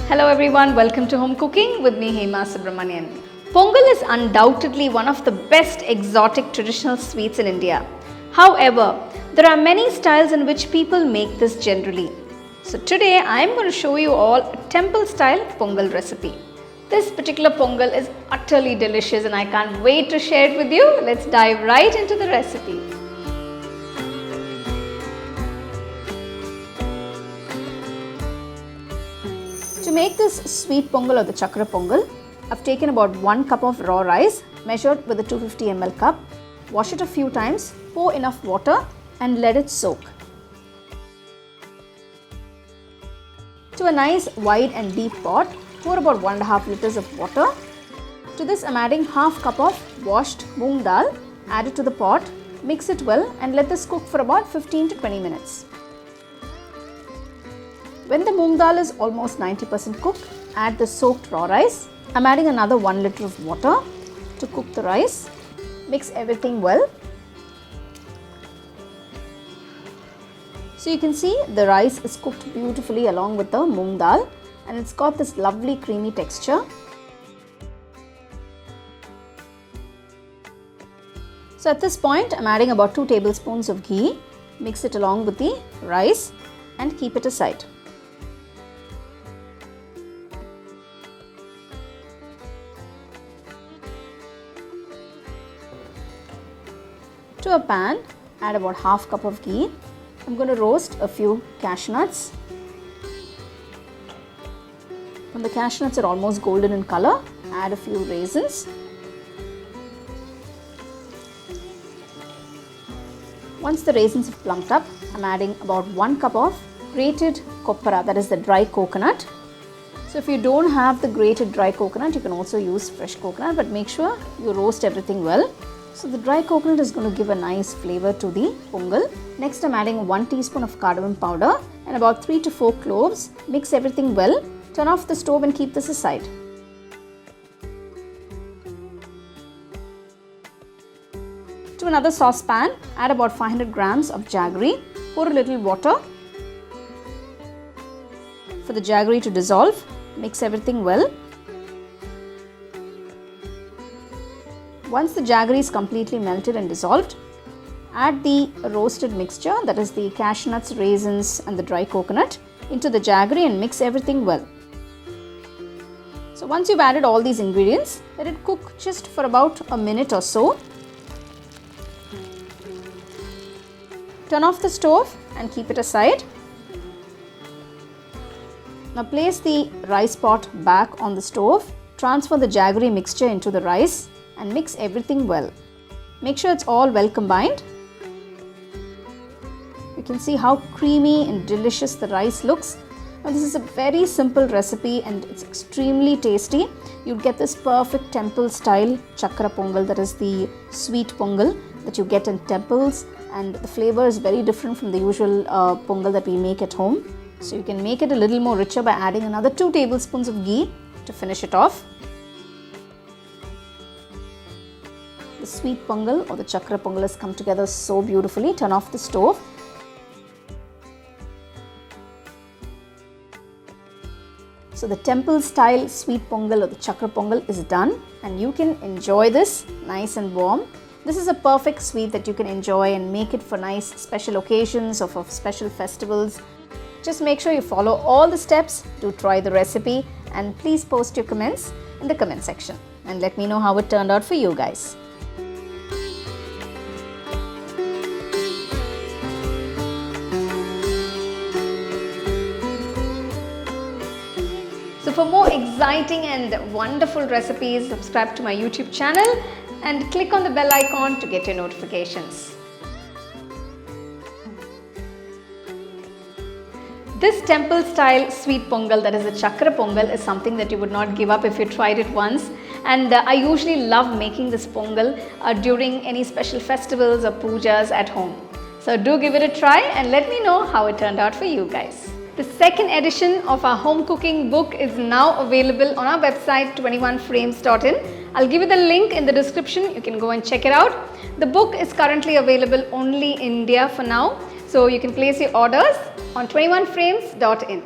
Hello everyone, welcome to Home Cooking with me Hema Subramanian. Pongal is undoubtedly one of the best exotic traditional sweets in India. However, there are many styles in which people make this generally. So today I am going to show you all a temple style Pongal recipe. This particular Pongal is utterly delicious and I can't wait to share it with you. Let's dive right into the recipe. To make this sweet Pongal or the Sakkarai Pongal, I've taken about 1 cup of raw rice measured with a 250 ml cup. Wash it a few times, pour enough water and let it soak. To a nice wide and deep pot, pour about 1.5 liters of water. To this I'm adding half cup of washed Moong Dal. Add it to the pot, mix it well and let this cook for about 15 to 20 minutes. When the Moong Dal is almost 90% cooked, add the soaked raw rice. I'm adding another 1 liter of water to cook the rice. Mix everything well. So you can see the rice is cooked beautifully along with the Moong Dal and it's got this lovely creamy texture. So at this point I'm adding about 2 tablespoons of ghee. Mix it along with the rice and keep it aside. To a pan, add about half cup of ghee. I'm going to roast a few cashew nuts. When the cashew nuts are almost golden in color, add a few raisins. Once the raisins have plumped up, I'm adding about 1 cup of grated copra, that is the dry coconut. So if you don't have the grated dry coconut, you can also use fresh coconut, but make sure you roast everything well. So the dry coconut is going to give a nice flavor to the pongal. Next I'm adding 1 teaspoon of cardamom powder and about 3 to 4 cloves. Mix everything well. Turn off the stove and keep this aside. To another saucepan, add about 500 grams of jaggery. Pour a little water for the jaggery to dissolve. Mix everything well. Once the jaggery is completely melted and dissolved, add the roasted mixture, that is the cashew nuts, raisins and the dry coconut into the jaggery and mix everything well. So once you've added all these ingredients, let it cook just for about a minute or so. Turn off the stove and keep it aside. Now place the rice pot back on the stove. Transfer the jaggery mixture into the rice and mix everything well. Make sure it's all well combined. You can see how creamy and delicious the rice looks. Now this is a very simple recipe and it's extremely tasty. You'd get this perfect temple style Sakkarai Pongal, that is the sweet Pongal that you get in temples, and the flavor is very different from the usual Pongal that we make at home. So you can make it a little more richer by adding another 2 tablespoons of ghee to finish it off. The sweet Pongal or the Sakkarai Pongal has come together so beautifully. Turn off the stove. So the temple style sweet Pongal or the Sakkarai Pongal is done and you can enjoy this nice and warm. This is a perfect sweet that you can enjoy and make it for nice special occasions or for special festivals. Just make sure you follow all the steps to try the recipe and please post your comments in the comment section and let me know how it turned out for you guys. So for more exciting and wonderful recipes, subscribe to my YouTube channel and click on the bell icon to get your notifications. This temple style sweet Pongal, that is the Sakkarai Pongal, is something that you would not give up if you tried it once. And I usually love making this Pongal during any special festivals or pujas at home. So do give it a try and let me know how it turned out for you guys. The second edition of our home cooking book is now available on our website 21frames.in. I'll give you the link in the description. You can go and check it out. The book is currently available only in India for now. So you can place your orders on 21frames.in.